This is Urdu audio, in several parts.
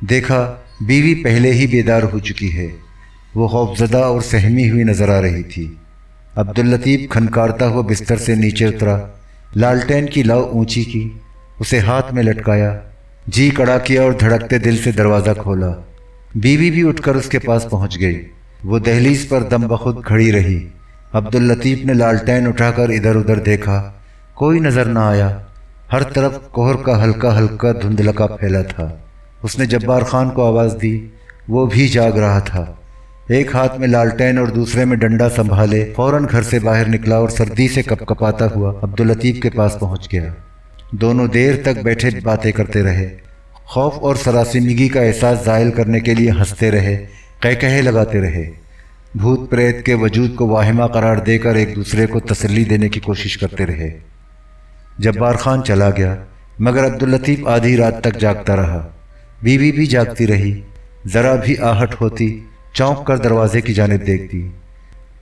دیکھا بیوی پہلے ہی بیدار ہو چکی ہے۔ وہ خوفزدہ اور سہمی ہوئی نظر آ رہی تھی۔ عبداللطیف کھنکارتا ہوا بستر سے نیچے اترا، لالٹین کی لو اونچی کی، اسے ہاتھ میں لٹکایا، جی کڑا کیا اور دھڑکتے دل سے دروازہ کھولا۔ بیوی بھی اٹھ کر اس کے پاس پہنچ گئی۔ وہ دہلیز پر دم بخود کھڑی رہی۔ عبداللطیف نے لالٹین اٹھا کر ادھر ادھر دیکھا، کوئی نظر نہ آیا۔ ہر طرف کوہر کا ہلکا ہلکا دھندلکا پھیلا تھا۔ اس نے جبار خان کو آواز دی، وہ بھی جاگ رہا تھا۔ ایک ہاتھ میں لالٹین اور دوسرے میں ڈنڈا سنبھالے فوراً گھر سے باہر نکلا اور سردی سے کپ کپاتا ہوا عبداللطیف کے پاس پہنچ گیا۔ دونوں دیر تک بیٹھے باتیں کرتے رہے، خوف اور سراسیمگی کا احساس زائل کرنے کے لیے ہنستے رہے، قہقہے لگاتے رہے، بھوت پریت کے وجود کو واہمہ قرار دے کر ایک دوسرے کو تسلی دینے کی کوشش کرتے رہے۔ جبار خان چلا گیا مگر عبداللطیف آدھی رات تک جاگتا رہا۔ بیوی بھی جاگتی رہی، ذرا بھی آہٹ ہوتی چونک کر دروازے کی جانب دیکھتی۔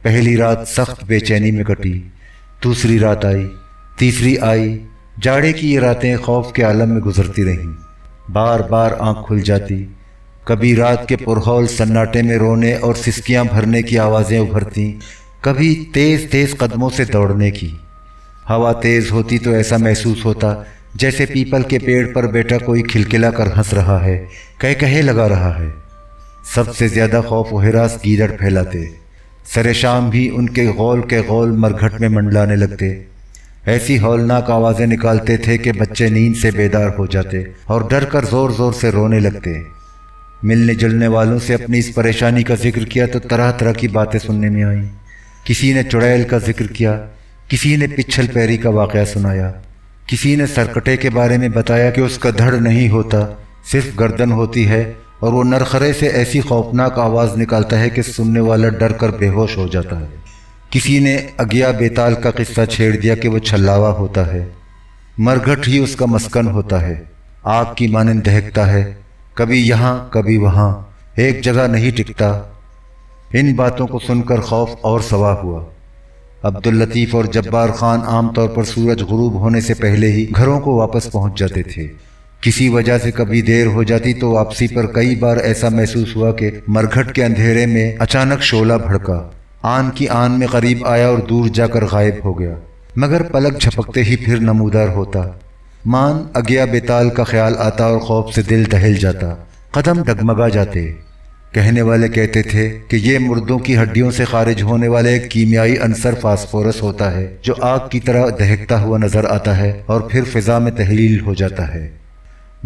پہلی رات سخت بے چینی میں کٹی، دوسری رات آئی، تیسری آئی۔ جاڑے کی یہ راتیں خوف کے عالم میں گزرتی رہیں۔ بار بار آنکھ کھل جاتی، کبھی رات کے پرہول سناٹے میں رونے اور سسکیاں بھرنے کی آوازیں ابھرتیں، کبھی تیز تیز قدموں سے دوڑنے کی۔ ہوا تیز ہوتی تو ایسا محسوس ہوتا جیسے پیپل کے پیڑ پر بیٹا کوئی کھلکھلا کر ہنس رہا ہے، قہقہے لگا رہا ہے۔ سب سے زیادہ خوف و ہراس گیدڑ پھیلاتے۔ سر شام بھی ان کے غول مرگھٹ میں منڈلانے لگتے، ایسی ہولناک آوازیں نکالتے تھے کہ بچے نیند سے بیدار ہو جاتے اور ڈر کر زور زور سے رونے لگتے۔ ملنے جلنے والوں سے اپنی اس پریشانی کا ذکر کیا تو طرح طرح کی باتیں سننے میں آئیں۔ کسی نے چڑیل کا ذکر کیا، کسی نے پچھل پیری کا واقعہ سنایا، کسی نے سرکٹے کے بارے میں بتایا کہ اس کا دھڑ نہیں ہوتا، صرف گردن ہوتی ہے اور وہ نرخرے سے ایسی خوفناک آواز نکالتا ہے کہ سننے والا ڈر کر بے ہوش ہو جاتا ہے۔ کسی نے اگیا بیتال کا قصہ چھیڑ دیا کہ وہ چھلاوا ہوتا ہے، مرگھٹ ہی اس کا مسکن ہوتا ہے، آگ کی مانند دہکتا ہے، کبھی یہاں کبھی وہاں، ایک جگہ نہیں ٹکتا۔ ان باتوں کو سن کر خوف اور سوا ہوا۔ عبداللطیف اور جبار خان عام طور پر سورج غروب ہونے سے پہلے ہی گھروں کو واپس پہنچ جاتے تھے۔ کسی وجہ سے کبھی دیر ہو جاتی تو واپسی پر کئی بار ایسا محسوس ہوا کہ مرگھٹ کے اندھیرے میں اچانک شعلہ بھڑکا، آن کی آن میں قریب آیا اور دور جا کر غائب ہو گیا، مگر پلک جھپکتے ہی پھر نمودار ہوتا۔ مان اگیا بیتال کا خیال آتا اور خوف سے دل دہل جاتا، قدم ڈگمگا جاتے۔ کہنے والے کہتے تھے کہ یہ مردوں کی ہڈیوں سے خارج ہونے والے ایک کیمیائی عنصر فاسفورس ہوتا ہے جو آگ کی طرح دہکتا ہوا نظر آتا ہے اور پھر فضا میں تحلیل ہو جاتا ہے۔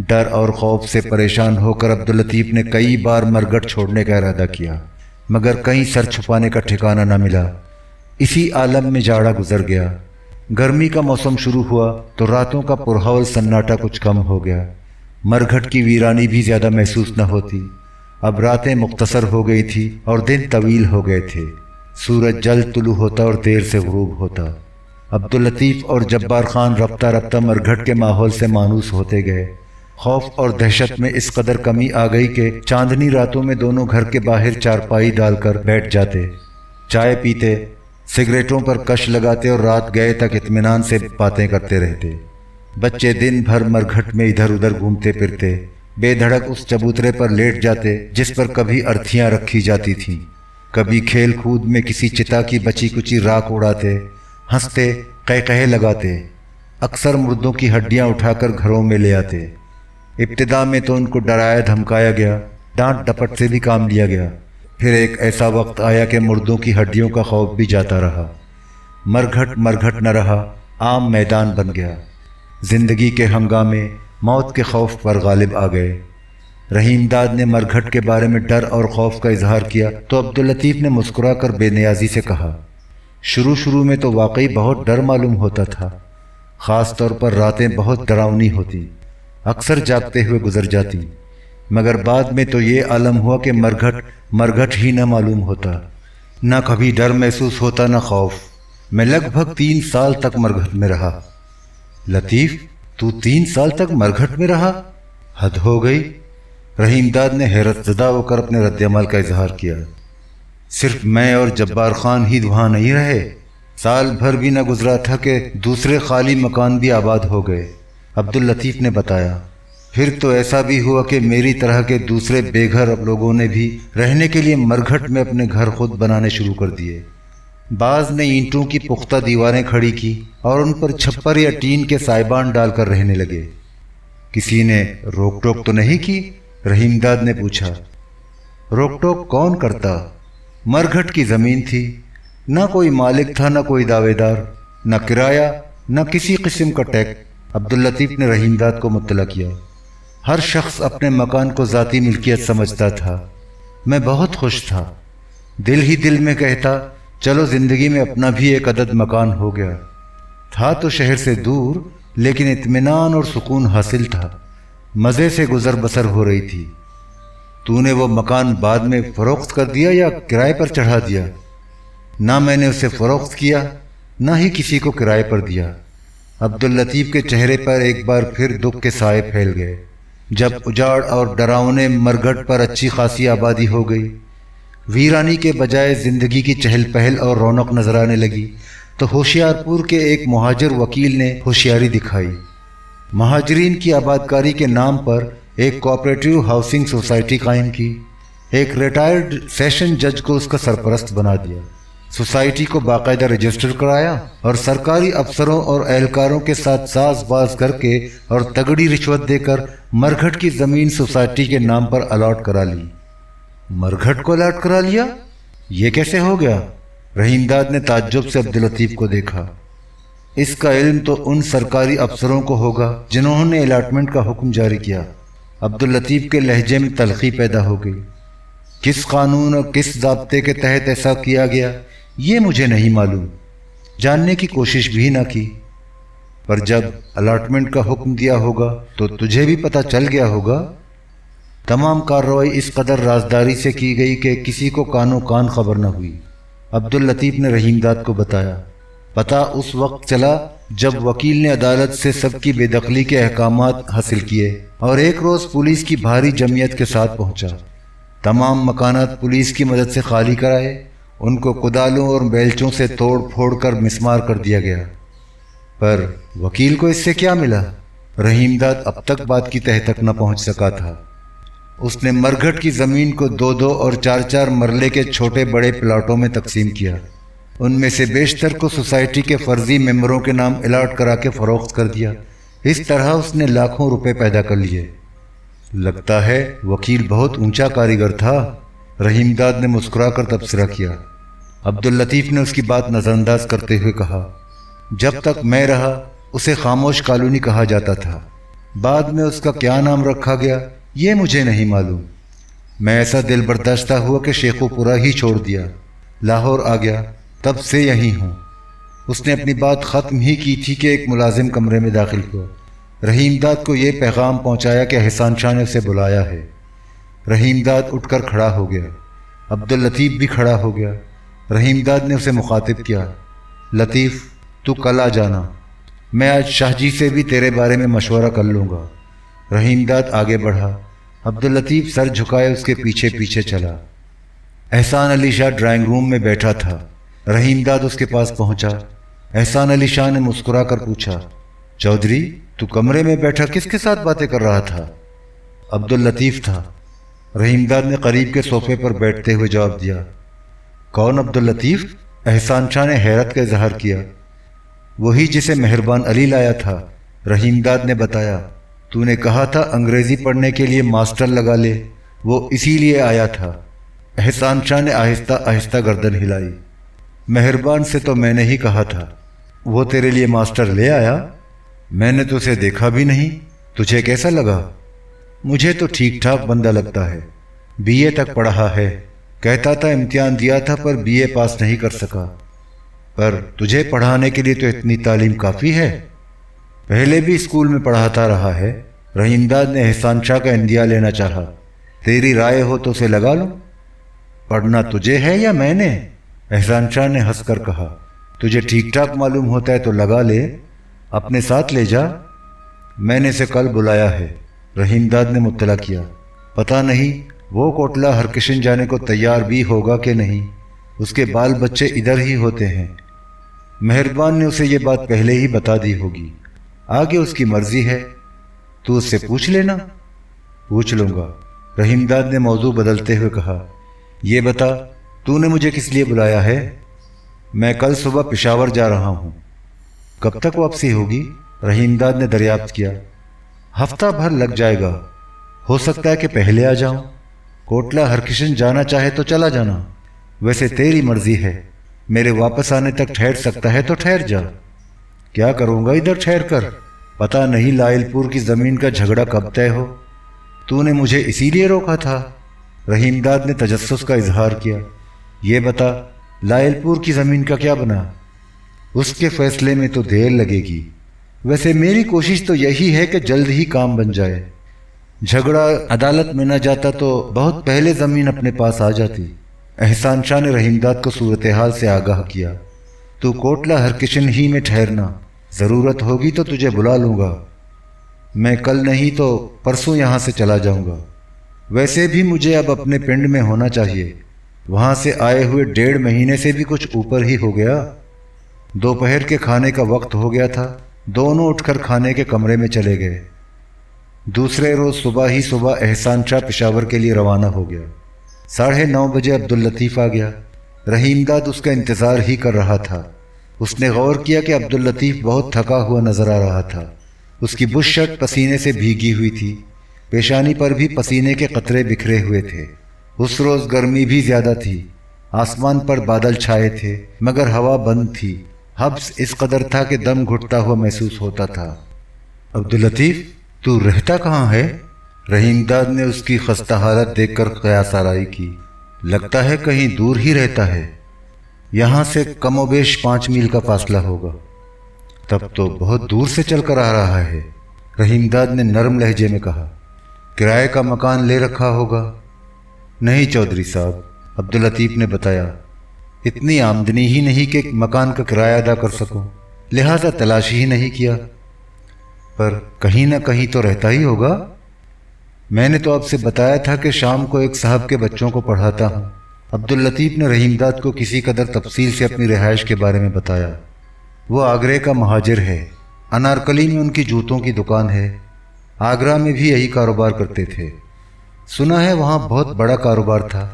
ڈر اور خوف سے پریشان ہو کر عبداللطیف نے کئی بار مرگھٹ چھوڑنے کا ارادہ کیا، مگر کہیں سر چھپانے کا ٹھکانہ نہ ملا۔ اسی عالم میں جاڑا گزر گیا۔ گرمی کا موسم شروع ہوا تو راتوں کا پرہول سناٹا کچھ کم ہو گیا، مرگھٹ کی ویرانی بھی زیادہ محسوس نہ ہوتی۔ اب راتیں مختصر ہو گئی تھی اور دن طویل ہو گئے تھے۔ سورج جلد طلوع ہوتا اور دیر سے غروب ہوتا۔ عبداللطیف اور جبار خان رفتہ رفتہ مرگھٹ کے ماحول سے مانوس ہوتے گئے۔ خوف اور دہشت میں اس قدر کمی آ گئی کہ چاندنی راتوں میں دونوں گھر کے باہر چارپائی ڈال کر بیٹھ جاتے، چائے پیتے، سگریٹوں پر کش لگاتے اور رات گئے تک اطمینان سے باتیں کرتے رہتے۔ بچے دن بھر مرگھٹ میں ادھر ادھر گھومتے پھرتے، بے دھڑک اس چبوترے پر لیٹ جاتے جس پر کبھی ارتھیاں رکھی جاتی تھیں، کبھی کھیل کود میں کسی چتا کی بچی کچی راکھ اڑاتے، ہنستے، قہقہے لگاتے۔ اکثر مردوں کی ہڈیاں اٹھا کر گھروں میں لے آتے۔ ابتدا میں تو ان کو ڈرایا دھمکایا گیا، ڈانٹ ڈپٹ سے بھی کام لیا گیا، پھر ایک ایسا وقت آیا کہ مردوں کی ہڈیوں کا خوف بھی جاتا رہا۔ مرگھٹ نہ رہا، عام میدان بن گیا۔ زندگی کے ہنگامے موت کے خوف پر غالب آ گئے۔ رحیم داد نے مرگھٹ کے بارے میں ڈر اور خوف کا اظہار کیا تو عبداللطیف نے مسکرا کر بے نیازی سے کہا، شروع میں تو واقعی بہت ڈر معلوم ہوتا تھا، خاص طور پر راتیں بہت ڈراؤنی ہوتی، اکثر جاگتے ہوئے گزر جاتی، مگر بعد میں تو یہ عالم ہوا کہ مرگھٹ ہی نہ معلوم ہوتا، نہ کبھی ڈر محسوس ہوتا نہ خوف۔ میں لگ بھگ 3 سال تک مرگھٹ میں رہا۔ لطیف، تو 3 سال تک مرگھٹ میں رہا؟ حد ہو گئی۔ رحیم داد نے حیرت زدہ ہو کر اپنے رد عمل کا اظہار کیا۔ صرف میں اور جبار خان ہی وہاں نہیں رہے، سال بھر بھی نہ گزرا تھا کہ دوسرے خالی مکان بھی آباد ہو گئے، عبداللطیف نے بتایا۔ پھر تو ایسا بھی ہوا کہ میری طرح کے دوسرے بے گھر لوگوں نے بھی رہنے کے لیے مرگھٹ میں اپنے گھر خود بنانے شروع کر دیے۔ بعض نے اینٹوں کی پختہ دیواریں کھڑی کی اور ان پر چھپر یا ٹین کے سائبان ڈال کر رہنے لگے۔ کسی نے روک ٹوک تو نہیں کی؟ رحیم داد نے پوچھا۔ روک ٹوک کون کرتا؟ مرگھٹ کی زمین تھی، نہ کوئی مالک تھا، نہ کوئی دعوے دار، نہ کرایہ، نہ کسی قسم کا ٹیکس۔ عبداللطیف نے رحیم داد کو مطلع کیا۔ ہر شخص اپنے مکان کو ذاتی ملکیت سمجھتا تھا۔ میں بہت خوش تھا، دل ہی دل میں کہتا چلو زندگی میں اپنا بھی ایک عدد مکان ہو گیا۔ تھا تو شہر سے دور، لیکن اطمینان اور سکون حاصل تھا، مزے سے گزر بسر ہو رہی تھی۔ تو نے وہ مکان بعد میں فروخت کر دیا یا کرائے پر چڑھا دیا؟ نہ میں نے اسے فروخت کیا، نہ ہی کسی کو کرائے پر دیا۔ عبداللطیف کے چہرے پر ایک بار پھر دکھ کے سائے پھیل گئے۔ جب اجاڑ اور ڈراونے مرگھٹ پر اچھی خاصی آبادی ہو گئی، ویرانی کے بجائے زندگی کی چہل پہل اور رونق نظر آنے لگی، تو ہوشیار پور کے ایک مہاجر وکیل نے ہوشیاری دکھائی۔ مہاجرین کی آبادکاری کے نام پر ایک کوآپریٹو ہاؤسنگ سوسائٹی قائم کی، ایک ریٹائرڈ سیشن جج کو اس کا سرپرست بنا دیا، سوسائٹی کو باقاعدہ رجسٹر کرایا اور سرکاری افسروں اور اہلکاروں کے ساتھ ساز باز کر کے اور تگڑی رشوت دے کر مرگھٹ کی زمین سوسائٹی کے نام پر الاٹ کرا لی۔ مرگھٹ کو الاٹ کرا لیا؟ یہ کیسے ہو گیا؟ رحیم داد نے تعجب سے عبداللطیف کو دیکھا۔ اس کا علم تو ان سرکاری افسروں کو ہوگا جنہوں نے الاٹمنٹ کا حکم جاری کیا۔ عبداللطیف کے لہجے میں تلخی پیدا ہو گئی۔ کس قانون اور کس ضابطے کے تحت ایسا کیا گیا یہ مجھے نہیں معلوم، جاننے کی کوشش بھی نہ کی، پر جب الاٹمنٹ کا حکم دیا ہوگا تو تجھے بھی پتہ چل گیا ہوگا۔ تمام کارروائی اس قدر رازداری سے کی گئی کہ کسی کو کانوں کان خبر نہ ہوئی۔ عبداللطیف نے رحیم داد کو بتایا۔ پتہ اس وقت چلا جب وکیل نے عدالت سے سب کی بے دخلی کے احکامات حاصل کیے اور ایک روز پولیس کی بھاری جمعیت کے ساتھ پہنچا۔ تمام مکانات پولیس کی مدد سے خالی کرائے، ان کو کدالوں اور بیلچوں سے توڑ پھوڑ کر مسمار کر دیا گیا۔ پر وکیل کو اس سے کیا ملا؟ رحیم داد اب تک بات کی تہہ تک نہ پہنچ سکا تھا۔ اس نے مرگھٹ کی زمین کو 2-2 اور 4-4 مرلے کے چھوٹے بڑے پلاٹوں میں تقسیم کیا۔ ان میں سے بیشتر کو سوسائٹی کے فرضی ممبروں کے نام الاٹ کرا کے فروخت کر دیا۔ اس طرح اس نے لاکھوں روپے پیدا کر لیے۔ لگتا ہے وکیل بہت اونچا کاریگر تھا، رحیم داد نے مسکرا کر تبصرہ کیا۔ عبداللطیف نے اس کی بات نظر انداز کرتے ہوئے کہا، جب تک میں رہا اسے خاموش کالونی کہا جاتا تھا، بعد میں اس کا کیا نام رکھا گیا یہ مجھے نہیں معلوم۔ میں ایسا دل برداشتہ ہوا کہ شیخو پورہ ہی چھوڑ دیا، لاہور آ گیا، تب سے یہیں ہوں۔ اس نے اپنی بات ختم ہی کی تھی کہ ایک ملازم کمرے میں داخل ہوا۔ رحیم داد کو یہ پیغام پہنچایا کہ احسان شاہ نے اسے بلایا ہے۔ رحیم داد اٹھ کر کھڑا ہو گیا۔ عبداللطیف بھی کھڑا ہو گیا۔ رحیم داد نے اسے مخاطب کیا، لطیف تو کل آ جانا، میں آج شاہ جی سے بھی تیرے بارے میں مشورہ کر لوں گا۔ رحیم داد آگے بڑھا۔ عبداللطیف سر جھکائے اس کے پیچھے پیچھے چلا۔ احسان علی شاہ ڈرائنگ روم میں بیٹھا تھا۔ رحیم داد اس کے پاس پہنچا۔ احسان علی شاہ نے مسکرا کر پوچھا، چودھری تو کمرے میں بیٹھا کس کے ساتھ باتیں کر رہا تھا؟ عبداللطیف تھا۔ رحیم داد نے قریب کے صوفے پر بیٹھتے ہوئے جواب دیا۔ کون عبداللطیف؟ احسان شاہ نے حیرت کا اظہار کیا۔ وہی جسے مہربان علی لایا تھا، رحیم داد نے بتایا۔ تو نے کہا تھا انگریزی پڑھنے کے لیے ماسٹر لگا لے، وہ اسی لیے آیا تھا۔ احسان شاہ نے آہستہ آہستہ گردن ہلائی۔ مہربان سے تو میں نے ہی کہا تھا، وہ تیرے لیے ماسٹر لے آیا؟ میں نے تو اسے دیکھا بھی نہیں، تجھے کیسا لگا؟ مجھے تو ٹھیک ٹھاک بندہ لگتا ہے، بی اے تک پڑھا ہے، کہتا تھا امتحان دیا تھا پر بی اے پاس نہیں کر سکا۔ پر تجھے پڑھانے کے لیے تو اتنی تعلیم کافی ہے، پہلے بھی اسکول میں پڑھاتا رہا ہے۔ رحیم داد نے احسان شاہ کا اندیا لینا چاہا۔ تیری رائے ہو تو اسے لگا لو۔ پڑھنا تجھے ہے یا میں نے؟ احسان شاہ نے ہنس کر کہا، تجھے ٹھیک ٹھاک معلوم ہوتا ہے تو لگا لے، اپنے ساتھ لے جا۔ میں نے اسے کل بلایا ہے، رحیم داد نے مطلع کیا۔ پتہ نہیں وہ کوٹلہ ہرکشن جانے کو تیار بھی ہوگا کہ نہیں، اس کے بال بچے ادھر ہی ہوتے ہیں۔ مہربان نے اسے یہ بات پہلے ہی بتا دی ہوگی، آگے اس کی مرضی ہے۔ تو اس سے پوچھ لینا۔ پوچھ لوں گا، رحیم داد نے موضوع بدلتے ہوئے کہا۔ یہ بتا، تو نے مجھے کس لیے بلایا ہے؟ میں کل صبح پشاور جا رہا ہوں۔ کب تک واپسی ہوگی؟ رحیم داد نے دریافت کیا۔ ہفتہ بھر لگ جائے گا، ہو سکتا ہے کہ پہلے آ جاؤں۔ کوٹلہ ہرکشن جانا چاہے تو چلا جانا، ویسے تیری مرضی ہے۔ میرے واپس آنے تک ٹھہر سکتا ہے تو ٹھہر جا۔ کیا کروں گا ادھر ٹھہر کر؟ پتہ نہیں لائل پور کی زمین کا جھگڑا کب طے ہو۔ تو نے مجھے اسی لیے روکا تھا؟ رحیم داد نے تجسس کا اظہار کیا۔ یہ بتا، لائل پور کی زمین کا کیا بنا؟ اس کے فیصلے میں تو دیر لگے گی۔ ویسے میری کوشش تو یہی ہے کہ جلد ہی کام بن جائے۔ جھگڑا عدالت میں نہ جاتا تو بہت پہلے زمین اپنے پاس آ جاتی۔ احسان شاہ نے رحیم داد کو صورتحال سے آگاہ کیا۔ تو کوٹلہ ہرکشن ہی میں ٹھہرنا، ضرورت ہوگی تو تجھے بلا لوں گا۔ میں کل نہیں تو پرسوں یہاں سے چلا جاؤں گا۔ ویسے بھی مجھے اب اپنے پنڈ میں ہونا چاہیے۔ وہاں سے آئے ہوئے 1.5 مہینے سے بھی کچھ اوپر ہی ہو گیا۔ دوپہر کے کھانے کا وقت ہو گیا تھا، دونوں اٹھ کر کھانے کے کمرے میں چلے گئے۔ دوسرے روز صبح ہی احسان شاہ پشاور کے لیے روانہ ہو گیا۔ 9:30 بجے عبداللطیف آ گیا۔ رحیم داد اس کا انتظار ہی کر رہا تھا۔ اس نے غور کیا کہ عبداللطیف بہت تھکا ہوا نظر آ رہا تھا۔ اس کی بش شرٹ پسینے سے بھیگی ہوئی تھی، پیشانی پر بھی پسینے کے قطرے بکھرے ہوئے تھے۔ اس روز گرمی بھی زیادہ تھی، آسمان پر بادل چھائے تھے مگر ہوا بند تھی۔ حبس اس قدر تھا کہ دم گھٹتا ہوا محسوس ہوتا تھا۔ عبداللطیف، تو رہتا کہاں ہے؟ رحیم داد نے اس کی خستہ حالت دیکھ کر قیاس آرائی کی۔ لگتا ہے کہیں دور ہی رہتا ہے، یہاں سے کم و بیش 5 میل کا فاصلہ ہوگا۔ تب تو بہت دور سے چل کر آ رہا ہے، رحیم داد نے نرم لہجے میں کہا۔ کرائے کا مکان لے رکھا ہوگا؟ نہیں چودھری صاحب، عبداللطیف نے بتایا، اتنی آمدنی ہی نہیں کہ مکان کا کرایہ ادا کر سکوں، لہذا تلاش ہی نہیں کیا۔ پر کہیں نہ کہیں تو رہتا ہی ہوگا۔ میں نے تو آپ سے بتایا تھا کہ شام کو ایک صاحب کے بچوں کو پڑھاتا ہوں۔ عبداللطیف نے رحیم داد کو کسی قدر تفصیل سے اپنی رہائش کے بارے میں بتایا۔ وہ آگرے کا مہاجر ہے، انارکلی میں ان کی جوتوں کی دکان ہے۔ آگرہ میں بھی یہی کاروبار کرتے تھے۔ سنا ہے وہاں بہت بڑا کاروبار تھا،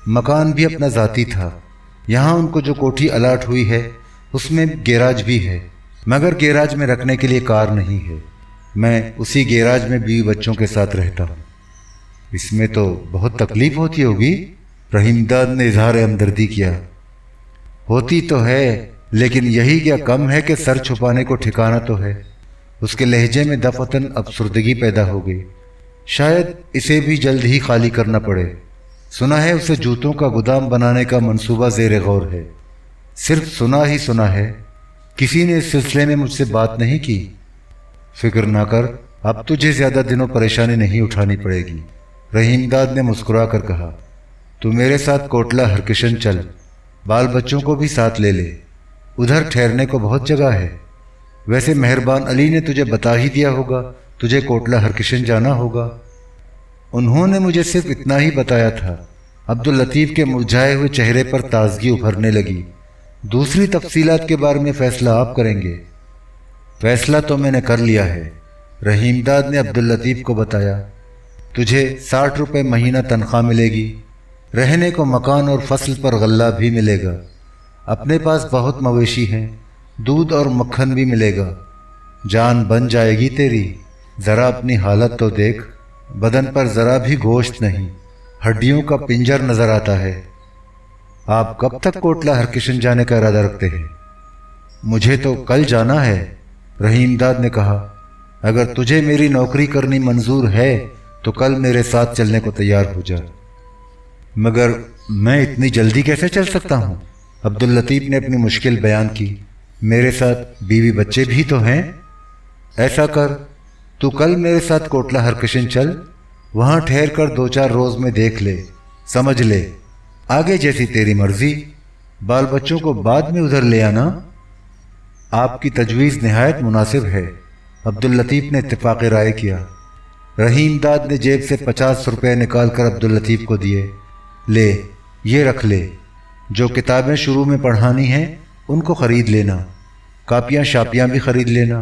مکان بھی اپنا ذاتی تھا۔ یہاں ان کو جو کوٹھی الاٹ ہوئی ہے اس میں گیراج بھی ہے، مگر گیراج میں رکھنے کے لیے کار نہیں ہے۔ میں اسی گیراج میں بیوی بچوں کے ساتھ رہتا ہوں۔ اس میں تو بہت تکلیف ہوتی ہوگی؟ رحیم داد نے اظہار ہمدردی کیا۔ ہوتی تو ہے، لیکن یہی کیا کم ہے کہ سر چھپانے کو ٹھکانہ تو ہے۔ اس کے لہجے میں دفعتاً افسردگی پیدا ہو گئی۔ شاید اسے بھی جلد ہی خالی کرنا پڑے۔ سنا ہے اسے جوتوں کا گودام بنانے کا منصوبہ زیر غور ہے۔ صرف سنا ہی سنا ہے، کسی نے اس سلسلے میں مجھ سے بات نہیں کی۔ فکر نہ کر، اب تجھے زیادہ دنوں پریشانی نہیں اٹھانی پڑے گی، رحیم داد نے مسکرا کر کہا۔ تو میرے ساتھ کوٹلہ ہرکشن چل، بال بچوں کو بھی ساتھ لے لے، ادھر ٹھہرنے کو بہت جگہ ہے۔ ویسے مہربان علی نے تجھے بتا ہی دیا ہوگا تجھے کوٹلہ ہرکشن جانا ہوگا۔ انہوں نے مجھے صرف اتنا ہی بتایا تھا۔ عبداللطیف کے مرجھائے ہوئے چہرے پر تازگی ابھرنے لگی۔ دوسری تفصیلات کے بارے میں فیصلہ آپ کریں گے۔ فیصلہ تو میں نے کر لیا ہے، رحیم داد نے عبداللطیف کو بتایا۔ تجھے 60 روپے مہینہ تنخواہ ملے گی، رہنے کو مکان اور فصل پر غلہ بھی ملے گا۔ اپنے پاس بہت مویشی ہیں، دودھ اور مکھن بھی ملے گا۔ جان بن جائے گی تیری۔ ذرا اپنی حالت تو دیکھ، بدن پر ذرا بھی گوشت نہیں، ہڈیوں کا پنجر نظر آتا ہے۔ آپ کب تک کوٹلہ ہرکشن جانے کا ارادہ رکھتے ہیں؟ مجھے تو کل جانا ہے، رحیم داد نے کہا۔ اگر تجھے میری نوکری کرنی منظور ہے تو کل میرے ساتھ چلنے کو تیار ہو جا۔ مگر میں اتنی جلدی کیسے چل سکتا ہوں؟ عبداللطیف نے اپنی مشکل بیان کی۔ میرے ساتھ بیوی بچے بھی تو ہیں۔ ایسا کر، تو کل میرے ساتھ کوٹلہ ہرکشن چل، وہاں ٹھہر کر 2-4 روز میں دیکھ لے، سمجھ لے، آگے جیسی تیری مرضی۔ بال بچوں کو بعد میں ادھر لے آنا۔ آپ کی تجویز نہایت مناسب ہے، عبداللطیف نے اتفاق رائے کیا۔ رحیم داد نے جیب سے 50 روپے نکال کر عبداللطیف کو دیے۔ لے، یہ رکھ لے، جو کتابیں شروع میں پڑھانی ہیں ان کو خرید لینا، کاپیاں شاپیاں بھی خرید لینا۔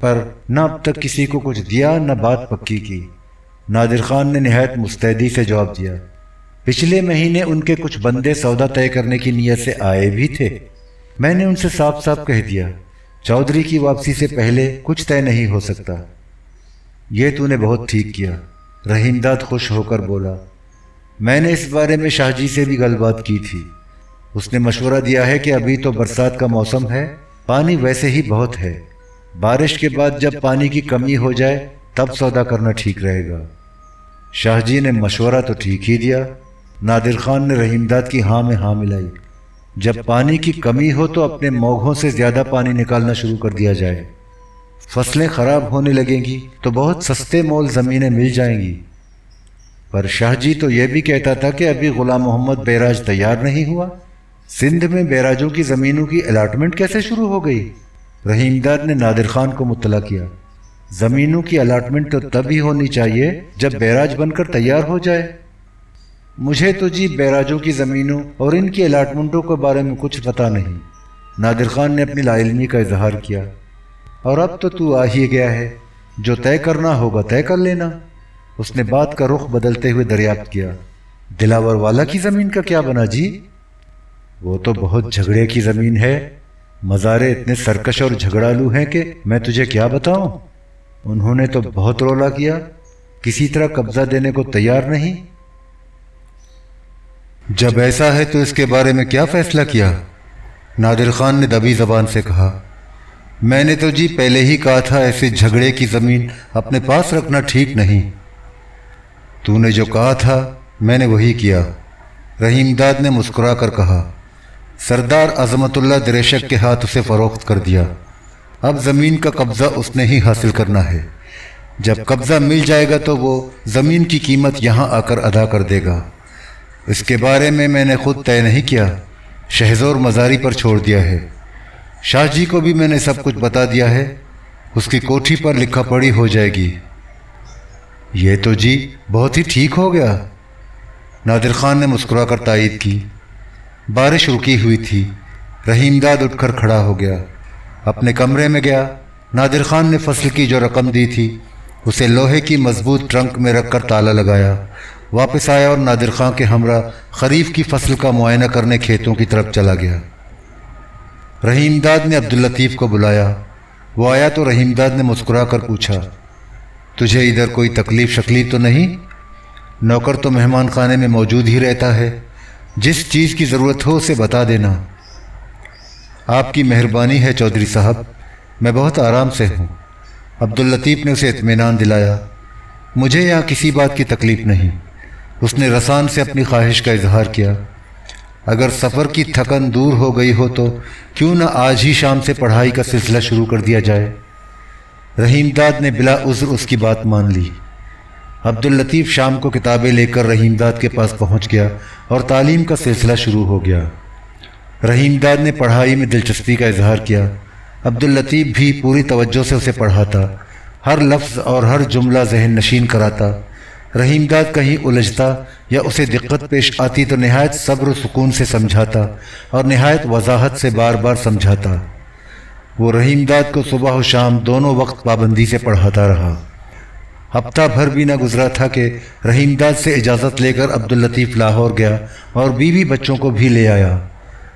پر نہ اب تک کسی کو کچھ دیا نہ بات پکی کی۔ نادر خان نے نہایت مستعدی سے جواب دیا، پچھلے مہینے ان کے کچھ بندے سودا طے کرنے کی نیت سے آئے بھی تھے۔ میں نے ان سے صاف صاف کہہ دیا، چودھری کی واپسی سے پہلے کچھ طے نہیں ہو سکتا۔ یہ تو نے بہت ٹھیک کیا، رحیم داد خوش ہو کر بولا۔ میں نے اس بارے میں شاہ جی سے بھی گل بات کی تھی۔ اس نے مشورہ دیا ہے کہ ابھی تو برسات کا موسم ہے، پانی ویسے ہی بہت ہے، بارش کے بعد جب پانی کی کمی ہو جائے تب سودا کرنا ٹھیک رہے گا۔ شاہ جی نے مشورہ تو ٹھیک ہی دیا۔ نادر خان نے رحیم داد کی ہاں میں ہاں ملائی۔ جب پانی کی کمی ہو تو اپنے موگھوں سے زیادہ پانی نکالنا شروع کر دیا جائے، فصلیں خراب ہونے لگیں گی تو بہت سستے مول زمینیں مل جائیں گی۔ پر شاہ جی تو یہ بھی کہتا تھا کہ ابھی غلام محمد بیراج تیار نہیں ہوا، سندھ میں بیراجوں کی زمینوں کی الاٹمنٹ کیسے شروع ہو گئی؟ رحیم داد نے نادر خان کو مطلع کیا، زمینوں کی الاٹمنٹ تو تب ہی ہونی چاہیے جب بیراج بن کر تیار ہو جائے۔ مجھے تو جی بیراجوں کی زمینوں اور ان کی الاٹمنٹوں کے بارے میں کچھ پتہ نہیں۔ نادر خان نے اپنی لا علمی کا اظہار کیا۔ اور اب تو آ ہی گیا ہے، جو طے کرنا ہوگا طے کر لینا۔ اس نے بات کا رخ بدلتے ہوئے دریافت کیا، دلاور والا کی زمین کا کیا بنا جی؟ وہ تو بہت جھگڑے کی زمین ہے، مزارے اتنے سرکش اور جھگڑالو ہیں کہ میں تجھے کیا بتاؤں۔ انہوں نے تو بہت رولا کیا، کسی طرح قبضہ دینے کو تیار نہیں۔ جب ایسا ہے تو اس کے بارے میں کیا فیصلہ کیا؟ نادر خان نے دبی زبان سے کہا، میں نے تو جی پہلے ہی کہا تھا ایسے جھگڑے کی زمین اپنے پاس رکھنا ٹھیک نہیں۔ تو نے جو کہا تھا میں نے وہی کیا۔ رحیم داد نے مسکرا کر کہا، سردار عظمت اللہ دریشک کے ہاتھ اسے فروخت کر دیا، اب زمین کا قبضہ اس نے ہی حاصل کرنا ہے۔ جب قبضہ مل جائے گا تو وہ زمین کی قیمت یہاں آ کر ادا کر دے گا۔ اس کے بارے میں نے خود طے نہیں کیا، شہزور مزاری پر چھوڑ دیا ہے۔ شاہ جی کو بھی میں نے سب کچھ بتا دیا ہے، اس کی کوٹھی پر لکھا پڑھی ہو جائے گی۔ یہ تو جی بہت ہی ٹھیک ہو گیا، نادر خان نے مسکرا کر تائید کی۔ بارش رکی ہوئی تھی۔ رحیم داد اٹھ کر کھڑا ہو گیا، اپنے کمرے میں گیا۔ نادر خان نے فصل کی جو رقم دی تھی اسے لوہے کی مضبوط ٹرنک میں رکھ کر تالا لگایا، واپس آیا اور نادر خان کے ہمراہ خریف کی فصل کا معائنہ کرنے کھیتوں کی طرف چلا گیا۔ رحیم داد نے عبداللطیف کو بلایا۔ وہ آیا تو رحیم داد نے مسکرا کر پوچھا، تجھے ادھر کوئی تکلیف شکلیف تو نہیں؟ نوکر تو مہمان خانے میں موجود ہی رہتا ہے، جس چیز کی ضرورت ہو اسے بتا دینا۔ آپ کی مہربانی ہے چودھری صاحب، میں بہت آرام سے ہوں۔ عبداللطیف نے اسے اطمینان دلایا، مجھے یہاں کسی بات کی تکلیف نہیں۔ اس نے رسان سے اپنی خواہش کا اظہار کیا، اگر سفر کی تھکن دور ہو گئی ہو تو کیوں نہ آج ہی شام سے پڑھائی کا سلسلہ شروع کر دیا جائے۔ رحیم داد نے بلا عذر اس کی بات مان لی۔ عبداللطیف شام کو کتابیں لے کر رحیم داد کے پاس پہنچ گیا اور تعلیم کا سلسلہ شروع ہو گیا۔ رحیم داد نے پڑھائی میں دلچسپی کا اظہار کیا۔ عبداللطیف بھی پوری توجہ سے اسے پڑھاتا، ہر لفظ اور ہر جملہ ذہن نشین کراتا۔ رحیم داد کہیں الجھتا یا اسے دقت پیش آتی تو نہایت صبر و سکون سے سمجھاتا اور نہایت وضاحت سے بار بار سمجھاتا۔ وہ رحیم داد کو صبح و شام دونوں وقت پابندی سے پڑھاتا رہا۔ ہفتہ بھر بھی نہ گزرا تھا کہ رحیم داد سے اجازت لے کر عبداللطیف لاہور گیا اور بیوی بچوں کو بھی لے آیا۔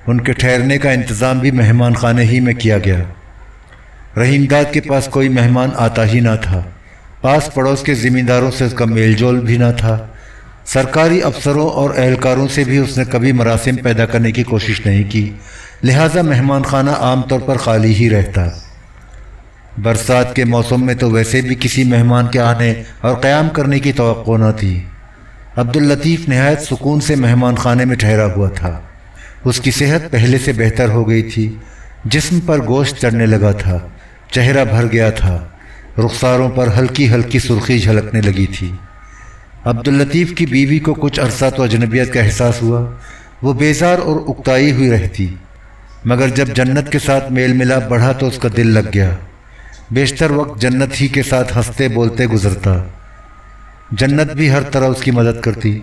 ان کے ٹھہرنے کا انتظام بھی مہمان خانے ہی میں کیا گیا۔ رحیم داد کے پاس کوئی مہمان آتا ہی نہ تھا، پاس پڑوس کے زمینداروں سے اس کا میل جول بھی نہ تھا، سرکاری افسروں اور اہلکاروں سے بھی اس نے کبھی مراسم پیدا کرنے کی کوشش نہیں کی، لہٰذا مہمان خانہ عام طور پر خالی ہی رہتا۔ برسات کے موسم میں تو ویسے بھی کسی مہمان کے آنے اور قیام کرنے کی توقع نہ تھی۔ عبداللطیف نہایت سکون سے مہمان خانے میں ٹھہرا ہوا تھا۔ اس کی صحت پہلے سے بہتر ہو گئی تھی، جسم پر گوشت چڑھنے لگا تھا، چہرہ بھر گیا تھا، رخساروں پر ہلکی ہلکی سرخی جھلکنے لگی تھی۔ عبداللطیف کی بیوی کو کچھ عرصہ تو اجنبیت کا احساس ہوا، وہ بیزار اور اکتائی ہوئی رہتی، مگر جب جنت کے ساتھ میل ملاپ بڑھا تو اس کا دل لگ گیا۔ بیشتر وقت جنت ہی کے ساتھ ہنستے بولتے گزرتا۔ جنت بھی ہر طرح اس کی مدد کرتی،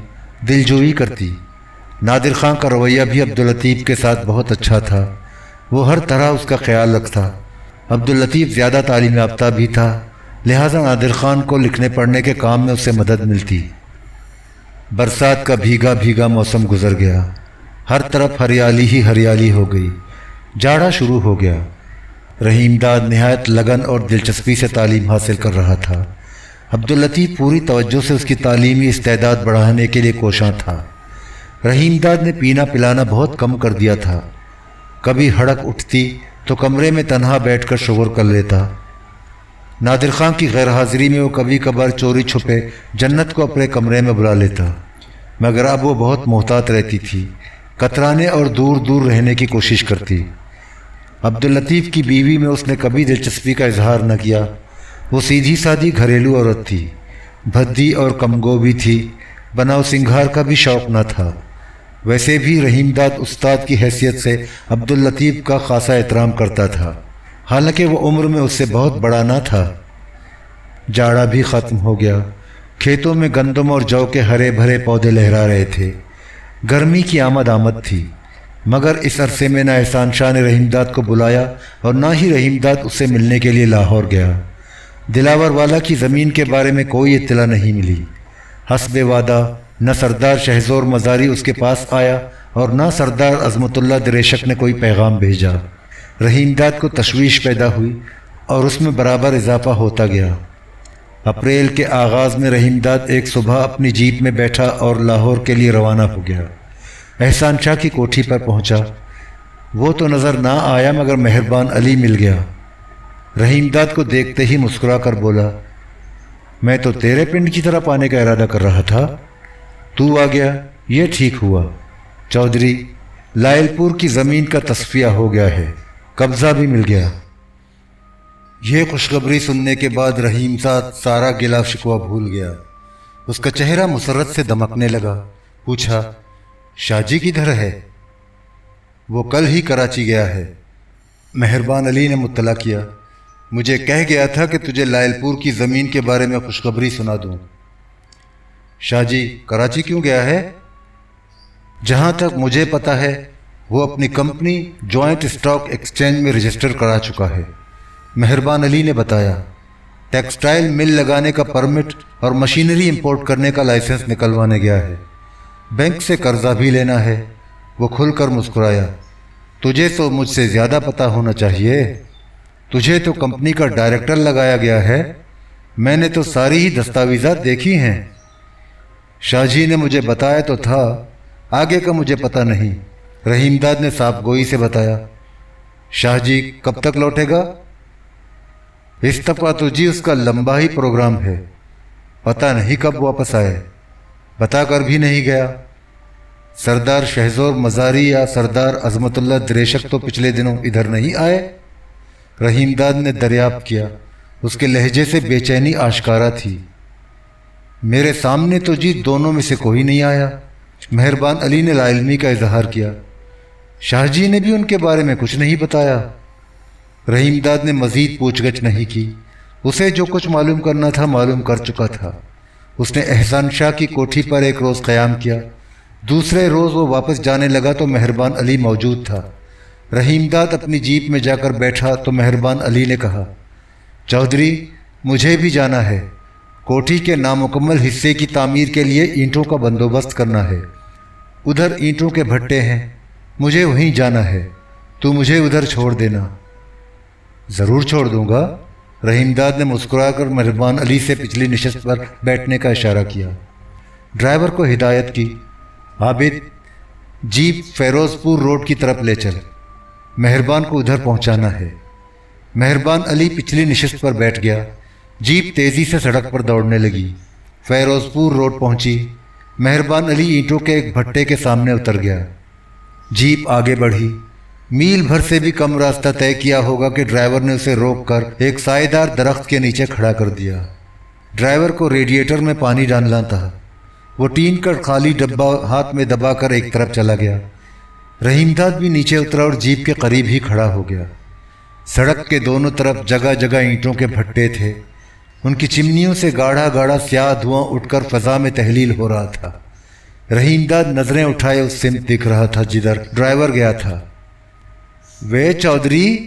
دل جوئی کرتی۔ نادر خان کا رویہ بھی عبداللطیف کے ساتھ بہت اچھا تھا، وہ ہر طرح اس کا خیال رکھتا۔ عبداللطیف زیادہ تعلیم یافتہ بھی تھا، لہٰذا نادر خان کو لکھنے پڑھنے کے کام میں اس سے مدد ملتی۔ برسات کا بھیگا بھیگا موسم گزر گیا، ہر طرف ہریالی ہی ہریالی ہو گئی، جاڑا شروع ہو گیا۔ رحیم داد نہایت لگن اور دلچسپی سے تعلیم حاصل کر رہا تھا۔ عبداللطیف پوری توجہ سے اس کی تعلیمی استعداد بڑھانے کے لیے کوشاں تھا۔ رحیم داد نے پینا پلانا بہت کم کر دیا تھا، کبھی ہڑک اٹھتی تو کمرے میں تنہا بیٹھ کر شغل کر لیتا۔ نادر خان کی غیر حاضری میں وہ کبھی کبھار چوری چھپے جنت کو اپنے کمرے میں بلا لیتا، مگر اب وہ بہت محتاط رہتی تھی، کترانے اور دور دور رہنے کی کوشش کرتی۔ عبداللطیف کی بیوی میں اس نے کبھی دلچسپی کا اظہار نہ کیا، وہ سیدھی سادھی گھریلو عورت تھی، بھدی اور کمگو بھی تھی، بناؤ سنگھار کا بھی شوق نہ تھا۔ ویسے بھی رحیم داد استاد کی حیثیت سے عبداللطیف کا خاصا احترام کرتا تھا، حالانکہ وہ عمر میں اس سے بہت بڑا نہ تھا۔ جاڑا بھی ختم ہو گیا، کھیتوں میں گندم اور جو کے ہرے بھرے پودے لہرا رہے تھے، گرمی کی آمد تھی، مگر اس عرصے میں نہ احسان شاہ نے رحیم داد کو بلایا اور نہ ہی رحیم داد اس سے ملنے کے لیے لاہور گیا۔ دلاور والا کی زمین کے بارے میں کوئی اطلاع نہیں ملی۔ حسب وعدہ نہ سردار شہزور مزاری اس کے پاس آیا اور نہ سردار عظمت اللہ دریشک نے کوئی پیغام بھیجا۔ رحیم داد کو تشویش پیدا ہوئی اور اس میں برابر اضافہ ہوتا گیا۔ اپریل کے آغاز میں رحیم داد ایک صبح اپنی جیپ میں بیٹھا اور لاہور کے لیے روانہ ہو گیا۔ احسان شاہ کی کوٹھی پر پہنچا، وہ تو نظر نہ آیا مگر مہربان علی مل گیا۔ رحیم داد کو دیکھتے ہی مسکرا کر بولا، میں تو تیرے پنڈ کی طرف آنے کا ارادہ کر رہا تھا، تو آ گیا، یہ ٹھیک ہوا۔ چودھری، لائل پور کی زمین کا تصفیہ ہو گیا ہے، قبضہ بھی مل گیا۔ یہ خوشخبری سننے کے بعد رحیم داد سارا گلا شکوہ بھول گیا، اس کا چہرہ مسرت سے دمکنے لگا۔ پوچھا، شاہ جی کدھر ہے؟ وہ کل ہی کراچی گیا ہے، مہربان علی نے مطلع کیا۔ مجھے کہہ گیا تھا کہ تجھے لائل پور کی زمین کے بارے میں خوشخبری سنا دوں۔ شاہ جی کراچی کیوں گیا ہے؟ جہاں تک مجھے پتا ہے وہ اپنی کمپنی جوائنٹ اسٹاک ایکسچینج میں رجسٹر کرا چکا ہے، مہربان علی نے بتایا۔ ٹیکسٹائل مل لگانے کا پرمٹ اور مشینری امپورٹ کرنے کا لائسنس نکلوانے گیا ہے، بینک سے قرضہ بھی لینا ہے۔ وہ کھل کر مسکرایا، تجھے تو مجھ سے زیادہ پتہ ہونا چاہیے، تجھے تو کمپنی کا ڈائریکٹر لگایا گیا ہے، میں نے تو ساری ہی دستاویزات دیکھی ہیں۔ شاہ جی نے مجھے بتایا تو تھا، آگے کا مجھے پتہ نہیں، رحیم داد نے صاف گوئی سے بتایا۔ شاہ جی کب تک لوٹے گا؟ اس دفعہ تو جی اس کا لمبا ہی پروگرام ہے، پتہ نہیں کب واپس آئے، بتا کر بھی نہیں گیا۔ سردار شہزور مزاری یا سردار عظمت اللہ دریشک تو پچھلے دنوں ادھر نہیں آئے؟ رحیم داد نے دریافت کیا، اس کے لہجے سے بے چینی آشکارا تھی۔ میرے سامنے تو جی دونوں میں سے کوئی نہیں آیا، مہربان علی نے لا علمی کا اظہار کیا۔ شاہ جی نے بھی ان کے بارے میں کچھ نہیں بتایا؟ رحیم داد نے مزید پوچھ گچھ نہیں کی، اسے جو کچھ معلوم کرنا تھا معلوم کر چکا تھا۔ اس نے احسان شاہ کی کوٹھی پر ایک روز قیام کیا، دوسرے روز وہ واپس جانے لگا تو مہربان علی موجود تھا۔ رحیم داد اپنی جیپ میں جا کر بیٹھا تو مہربان علی نے کہا، چودھری مجھے بھی جانا ہے، کوٹھی کے نامکمل حصے کی تعمیر کے لیے اینٹوں کا بندوبست کرنا ہے، ادھر اینٹوں کے بھٹے ہیں، مجھے وہیں جانا ہے، تو مجھے ادھر چھوڑ دینا۔ ضرور چھوڑ دوں گا، رحیم داد نے مسکرا کر مہربان علی سے پچھلی نشست پر بیٹھنے کا اشارہ کیا۔ ڈرائیور کو ہدایت کی، عابد جیپ فیروز پور روڈ کی طرف لے چل، مہربان کو ادھر پہنچانا ہے۔ مہربان علی پچھلی نشست پر بیٹھ گیا، جیپ تیزی سے سڑک پر دوڑنے لگی، فیروز پور روڈ پہنچی۔ مہربان علی اینٹوں کے ایک بھٹے کے سامنے اتر گیا، جیپ آگے بڑھی، میل بھر سے بھی کم راستہ طے کیا ہوگا کہ ڈرائیور نے اسے روک کر ایک سائے دار درخت کے نیچے کھڑا کر دیا۔ ڈرائیور کو ریڈیٹر میں پانی ڈالنا تھا، وہ ٹین کا خالی ڈبہ ہاتھ میں دبا کر ایک طرف چلا گیا۔ رحیم داد بھی نیچے اترا اور جیپ کے قریب ہی کھڑا ہو گیا۔ سڑک کے دونوں طرف جگہ جگہ اینٹوں کے بھٹے تھے، ان کی چمنیوں سے گاڑھا گاڑھا سیاہ دھواں اٹھ کر فضا میں تحلیل ہو رہا تھا۔ رحیم داد نظریں اٹھائے اس سمت دکھ رہا تھا جدھر ڈرائیور گیا تھا۔ وے چودھری،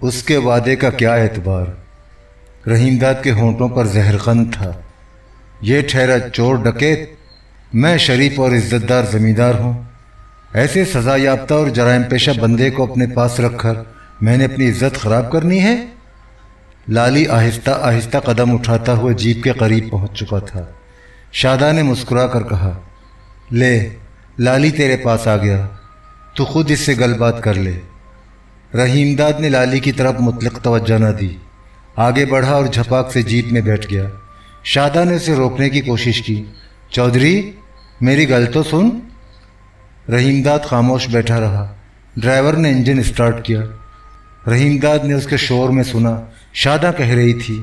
اس کے وعدے کا کیا اعتبار؟ رحیم داد کے ہونٹوں پر زہرخند تھا۔ یہ ٹھہرا چور ڈکیت، میں شریف اور عزت دار زمیندار ہوں۔ ایسے سزا یافتہ اور جرائم پیشہ بندے کو اپنے پاس رکھ کر میں نے اپنی عزت خراب کرنی ہے؟ لالی آہستہ آہستہ قدم اٹھاتا ہوا جیپ کے قریب پہنچ چکا تھا۔ شاداں نے مسکرا کر کہا، لے لالی تیرے پاس آ گیا، تو خود اس سے گل بات کر لے۔ رحیم داد نے لالی کی طرف مطلق توجہ نہ دی، آگے بڑھا اور جھپاک سے جیپ میں بیٹھ گیا۔ شاداں نے اسے روکنے کی کوشش کی۔ چودھری میری گل تو سن۔ رحیم داد خاموش بیٹھا رہا۔ ڈرائیور نے انجن اسٹارٹ کیا۔ رحیم داد نے اس کے شور میں سنا، شاداں کہہ رہی تھی،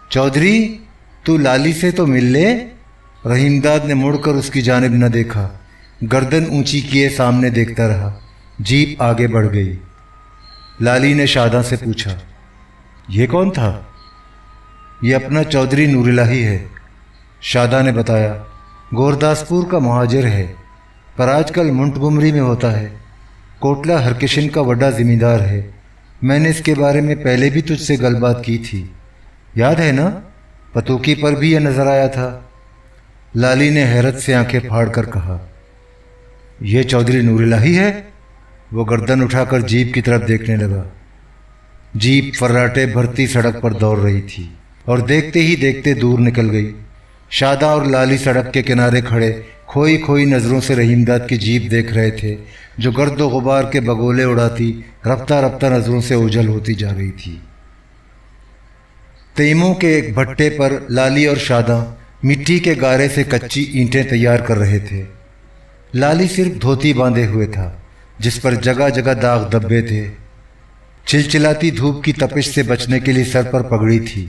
چودھری تو لالی سے تو مل لے۔ رحیم داد نے مڑ کر اس کی جانب نہ دیکھا، گردن اونچی کیے سامنے دیکھتا رہا۔ جیپ آگے بڑھ گئی۔ لالی نے شاداں سے پوچھا، یہ کون تھا؟ یہ اپنا چودھری نور الہی ہے، شاداں نے بتایا۔ گورداسپور کا مہاجر ہے، پر آج کل منٹگمری میں ہوتا ہے۔ کوٹلہ ہرکشن کا بڑا زمیندار ہے۔ میں نے اس کے بارے میں پہلے بھی تجھ سے گل بات کی تھی، یاد ہے نا؟ پتوکی پر بھی یہ نظر آیا تھا۔ لالی نے حیرت سے آنکھیں پھاڑ کر کہا، یہ چودھری نور الہی ہے؟ وہ گردن اٹھا کر جیپ کی طرف دیکھنے لگا۔ جیپ فراٹے بھرتی سڑک پر دوڑ رہی تھی اور دیکھتے ہی دیکھتے دور نکل گئی۔ شاداں اور لالی سڑک کے کنارے کھڑے کھوئی کھوئی نظروں سے رحیم داد کی جیپ دیکھ رہے تھے، جو گرد و غبار کے بگولے اڑاتی رفتہ رفتہ نظروں سے اوجھل ہوتی جا رہی تھی۔ تیموں کے ایک بھٹے پر لالی اور شاداں مٹی کے گارے سے کچی اینٹیں تیار کر رہے تھے۔ لالی صرف دھوتی باندھے ہوئے تھا، جس پر جگہ جگہ داغ دبے تھے۔ چلچلاتی دھوپ کی تپش سے بچنے کے لیے سر پر پگڑی تھی۔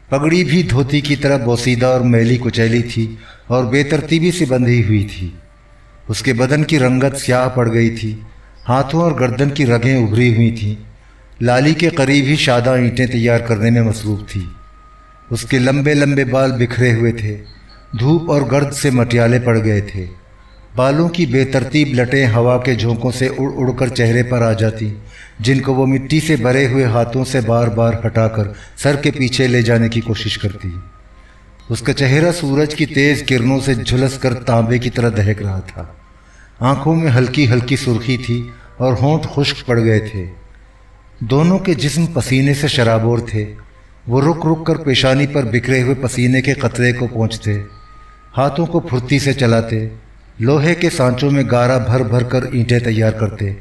پگڑی بھی دھوتی کی طرح بوسیدہ اور میلی کچیلی تھی اور بے ترتیبی سے بندھی ہوئی تھی۔ اس کے بدن کی رنگت سیاہ پڑ گئی تھی، ہاتھوں اور گردن کی رگیں ابھری ہوئی تھیں۔ لالی کے قریب ہی شاداں اینٹیں تیار کرنے میں مصروف تھی۔ اس کے لمبے لمبے بال بکھرے ہوئے تھے، دھوپ اور گرد سے مٹیالے پڑ گئے تھے۔ بالوں کی بے ترتیب لٹیں ہوا کے جھونکوں سے اڑ اڑ کر چہرے پر آ جاتی، جن کو وہ مٹی سے بھرے ہوئے ہاتھوں سے بار بار ہٹا کر سر کے پیچھے لے جانے کی کوشش کرتی۔ اس کا چہرہ سورج کی تیز کرنوں سے جھلس کر تانبے کی طرح دہک رہا تھا۔ آنکھوں میں ہلکی ہلکی سرخی تھی اور ہونٹ خشک پڑ گئے تھے۔ دونوں کے جسم پسینے سے شرابور تھے۔ وہ رک رک کر پیشانی پر بکھرے ہوئے پسینے کے قطرے کو پہنچتے، ہاتھوں کو پھرتی سے چلاتے، لوہے کے سانچوں میں گارا بھر بھر کر اینٹیں تیار کرتے،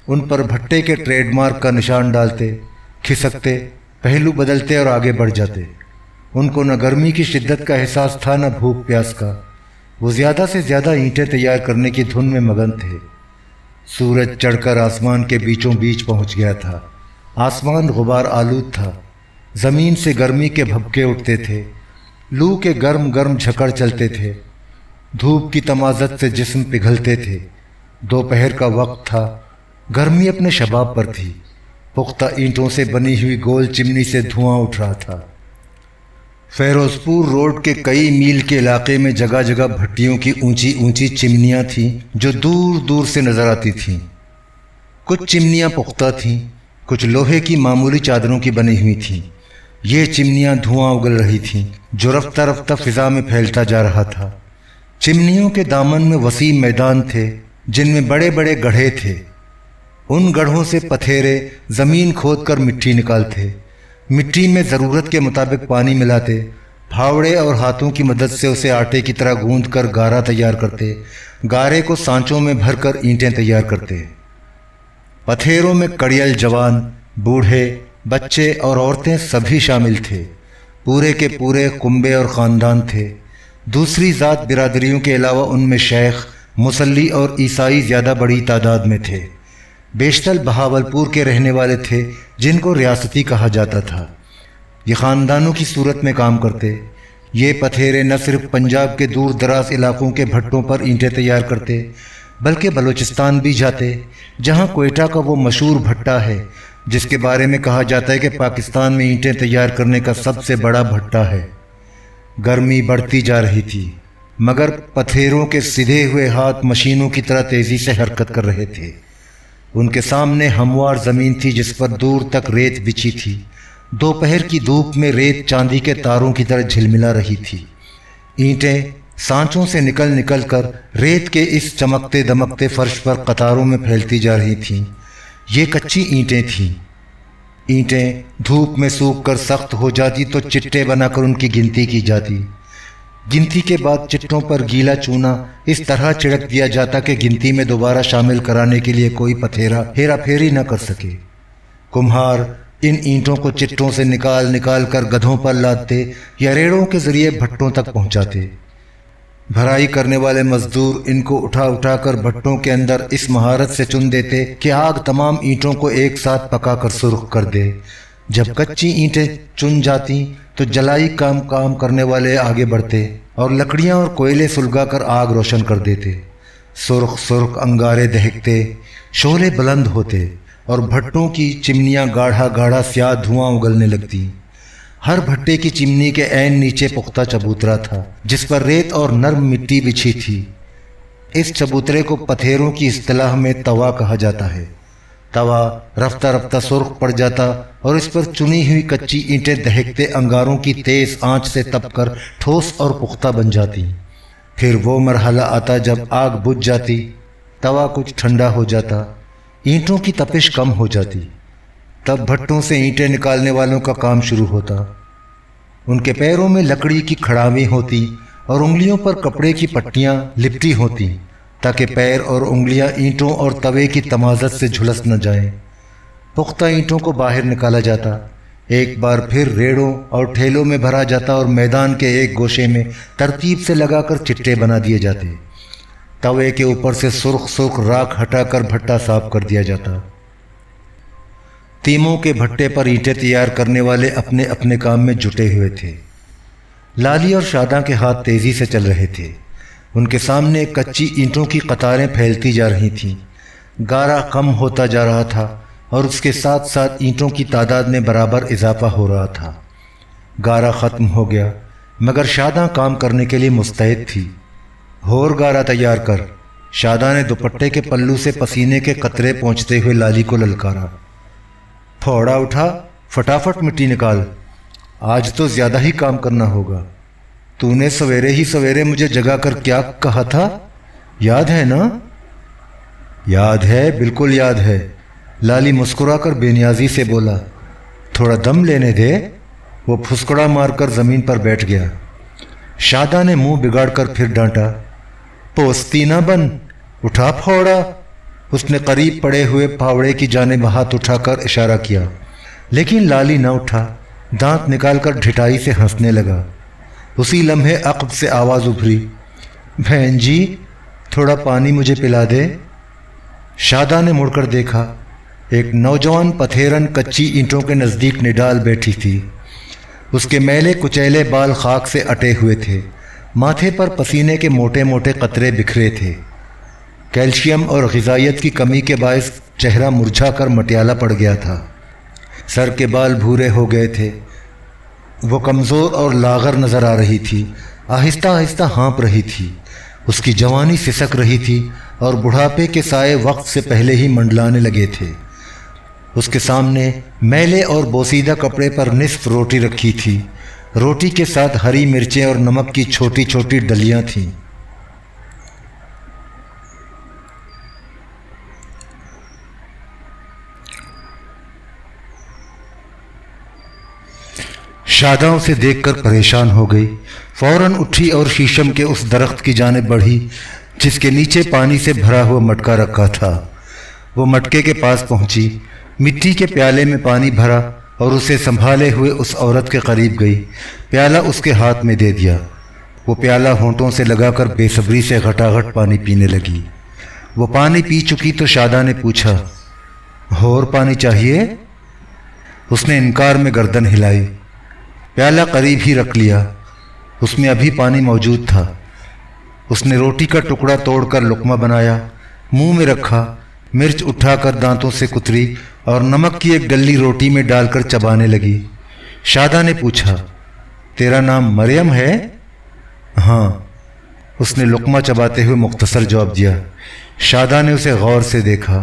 ان پر بھٹے کے ٹریڈ مارک کا نشان ڈالتے، کھسکتے، پہلو بدلتے اور آگے بڑھ جاتے۔ ان کو نہ گرمی کی شدت کا احساس تھا نہ بھوک پیاس کا۔ وہ زیادہ سے زیادہ اینٹیں تیار کرنے کی دھن میں مگن تھے۔ سورج چڑھ کر آسمان کے بیچوں بیچ پہنچ گیا تھا۔ آسمان غبار آلود تھا، زمین سے گرمی کے بھبکے اٹھتے تھے، لو کے گرم گرم جھکڑ چلتے تھے، دھوپ کی تمازت سے جسم پگھلتے تھے۔ دوپہر کا وقت تھا، گرمی اپنے شباب پر تھی۔ پختہ اینٹوں سے بنی ہوئی گول چمنی سے دھواں اٹھ رہا تھا۔ فیروز پور روڈ کے کئی میل کے علاقے میں جگہ جگہ بھٹیوں کی اونچی اونچی چمنیاں تھیں جو دور دور سے نظر آتی تھیں۔ کچھ چمنیاں پختہ تھیں، کچھ لوہے کی معمولی چادروں کی بنی ہوئی تھیں۔ یہ چمنیاں دھواں اگل رہی تھیں جو رفتہ رفتہ فضا میں پھیلتا جا رہا تھا۔ چمنیوں کے دامن میں وسیع میدان تھے جن میں بڑے بڑے گڑھے تھے۔ ان گڑھوں سے پتھیرے زمین کھود کر مٹی نکالتے، مٹی میں ضرورت کے مطابق پانی ملاتے، پھاوڑے اور ہاتھوں کی مدد سے اسے آٹے کی طرح گوندھ کر گارا تیار کرتے، گارے کو سانچوں میں بھر کر اینٹیں تیار کرتے۔ پتھیروں میں کڑیل جوان، بوڑھے، بچے اور عورتیں سبھی شامل تھے۔ پورے کے پورے کنبے اور خاندان تھے۔ دوسری ذات برادریوں کے علاوہ ان میں شیخ، مصلی اور عیسائی زیادہ بڑی تعداد میں تھے۔ بیشتر بہاولپور کے رہنے والے تھے جن کو ریاستی کہا جاتا تھا۔ یہ خاندانوں کی صورت میں کام کرتے۔ یہ پتھیرے نہ صرف پنجاب کے دور دراز علاقوں کے بھٹوں پر اینٹیں تیار کرتے بلکہ بلوچستان بھی جاتے، جہاں کوئٹہ کا وہ مشہور بھٹا ہے جس کے بارے میں کہا جاتا ہے کہ پاکستان میں اینٹیں تیار کرنے کا سب سے بڑا بھٹا ہے۔ گرمی بڑھتی جا رہی تھی مگر پتھیروں کے سدھے ہوئے ہاتھ مشینوں کی طرح تیزی سے حرکت کر رہے تھے۔ ان کے سامنے ہموار زمین تھی جس پر دور تک ریت بچھی تھی۔ دوپہر کی دھوپ میں ریت چاندی کے تاروں کی طرح جھلملا رہی تھی۔ اینٹیں سانچوں سے نکل نکل کر ریت کے اس چمکتے دمکتے فرش پر قطاروں میں پھیلتی جا رہی تھیں۔ یہ کچی اینٹیں تھیں۔ اینٹیں دھوپ میں سوکھ کر سخت ہو جاتی تو چٹے بنا کر ان کی گنتی کی جاتی۔ گنتی کے بعد چٹوں پر گیلا چونا اس طرح چھڑک دیا جاتا کہ گنتی میں دوبارہ شامل کرانے کے لیے کوئی پتھیرا ہیرا پھیری نہ کر سکے۔ کمہار ان اینٹوں کو چٹوں سے نکال نکال کر گدھوں پر لادتے یا ریڑوں کے ذریعے بھٹوں تک پہنچاتے۔ بھرائی کرنے والے مزدور ان کو اٹھا اٹھا کر بھٹوں کے اندر اس مہارت سے چن دیتے کہ آگ تمام اینٹوں کو ایک ساتھ پکا کر سرخ کر دے۔ جب کچی اینٹیں چن جاتی تو جلائی کام کرنے والے آگے بڑھتے اور لکڑیاں اور کوئلے سلگا کر آگ روشن کر دیتے۔ سرخ سرخ انگارے دہکتے، شعلے بلند ہوتے اور بھٹوں کی چمنیاں گاڑھا گاڑھا سیاہ دھواں اگلنے لگتی۔ ہر بھٹے کی چمنی کے عین نیچے پختہ چبوترا تھا جس پر ریت اور نرم مٹی بچھی تھی۔ اس چبوترے کو پتھیروں کی اصطلاح میں توا کہا جاتا ہے۔ توا رفتہ رفتہ سرخ پڑ جاتا اور اس پر چنی ہوئی کچی اینٹیں دہکتے انگاروں کی تیز آنچ سے تپ کر ٹھوس اور پختہ بن جاتی۔ پھر وہ مرحلہ آتا جب آگ بجھ جاتی، توا کچھ ٹھنڈا ہو جاتا، اینٹوں کی تپش کم ہو جاتی، تب بھٹوں سے اینٹیں نکالنے والوں کا کام شروع ہوتا۔ ان کے پیروں میں لکڑی کی کھڑاویں ہوتی اور انگلیوں پر کپڑے کی پٹیاں لپٹی ہوتی تاکہ پیر اور انگلیاں اینٹوں اور توے کی تمازت سے جھلس نہ جائیں۔ پختہ اینٹوں کو باہر نکالا جاتا، ایک بار پھر ریڑوں اور ٹھیلوں میں بھرا جاتا اور میدان کے ایک گوشے میں ترتیب سے لگا کر چٹے بنا دیے جاتے۔ توے کے اوپر سے سرخ سرخ راکھ ہٹا کر بھٹا صاف کر دیا جاتا۔ تیموں کے بھٹے پر اینٹیں تیار کرنے والے اپنے اپنے کام میں جٹے ہوئے تھے۔ لالی اور شاداں کے ہاتھ تیزی سے چل رہے تھے۔ ان کے سامنے کچی اینٹوں کی قطاریں پھیلتی جا رہی تھیں۔ گارا کم ہوتا جا رہا تھا اور اس کے ساتھ ساتھ اینٹوں کی تعداد میں برابر اضافہ ہو رہا تھا۔ گارا ختم ہو گیا مگر شاداں کام کرنے کے لیے مستعد تھی۔ ہور گارا تیار کر، شاداں نے دوپٹے کے پلو سے پسینے کے قطرے پہنچتے ہوئے لالی کو للکارا۔ پھوڑا اٹھا، فٹافٹ مٹی نکال، آج تو زیادہ ہی کام کرنا ہوگا۔ تو نے سویرے ہی سویرے مجھے جگا کر کیا کہا تھا، یاد ہے نا؟ یاد ہے، بالکل یاد ہے، لالی مسکرا کر بے نیازی سے بولا۔ تھوڑا دم لینے دے۔ وہ پھسکڑا مار کر زمین پر بیٹھ گیا۔ شاداں نے منہ بگاڑ کر پھر ڈانٹا، پوستی نہ بن، اٹھا پھوڑا۔ اس نے قریب پڑے ہوئے پھاوڑے کی جانب ہاتھ اٹھا کر اشارہ کیا، لیکن لالی نہ اٹھا، دانت نکال کر ڈھٹائی سے ہنسنے لگا۔ اسی لمحے عقب سے آواز ابھری، بہن جی تھوڑا پانی مجھے پلا دے۔ شاداں نے مڑ کر دیکھا، ایک نوجوان پتھیرن کچی اینٹوں کے نزدیک نڈال بیٹھی تھی۔ اس کے میلے کچیلے بال خاک سے اٹے ہوئے تھے، ماتھے پر پسینے کے موٹے موٹے قطرے بکھرے تھے۔ کیلشیم اور غذائیت کی کمی کے باعث چہرہ مرجھا کر مٹیالہ پڑ گیا تھا۔ سر کے بال بھورے ہو گئے تھے۔ وہ کمزور اور لاغر نظر آ رہی تھی، آہستہ آہستہ ہانپ رہی تھی۔ اس کی جوانی سسک رہی تھی اور بڑھاپے کے سائے وقت سے پہلے ہی منڈلانے لگے تھے۔ اس کے سامنے میلے اور بوسیدہ کپڑے پر نصف روٹی رکھی تھی۔ روٹی کے ساتھ ہری مرچیں اور نمک کی چھوٹی چھوٹی ڈلیاں تھیں۔ شاداں اسے دیکھ کر پریشان ہو گئی، فوراً اٹھی اور شیشم کے اس درخت کی جانب بڑھی جس کے نیچے پانی سے بھرا ہوا مٹکا رکھا تھا۔ وہ مٹکے کے پاس پہنچی، مٹی کے پیالے میں پانی بھرا اور اسے سنبھالے ہوئے اس عورت کے قریب گئی، پیالہ اس کے ہاتھ میں دے دیا۔ وہ پیالہ ہونٹوں سے لگا کر بے صبری سے گھٹا گھٹ پانی پینے لگی۔ وہ پانی پی چکی تو شاداں نے پوچھا، اور پانی چاہیے؟ اس نے انکار میں گردن ہلائی۔ پیالہ قریب ہی رکھ لیا، اس میں ابھی پانی موجود تھا۔ اس نے روٹی کا ٹکڑا توڑ کر لقمہ بنایا، منہ میں رکھا، مرچ اٹھا کر دانتوں سے کتری اور نمک کی ایک ڈلی روٹی میں ڈال کر چبانے لگی۔ شاداں نے پوچھا، تیرا نام مریم ہے؟ ہاں، اس نے لقمہ چباتے ہوئے مختصر جواب دیا۔ شاداں نے اسے غور سے دیکھا۔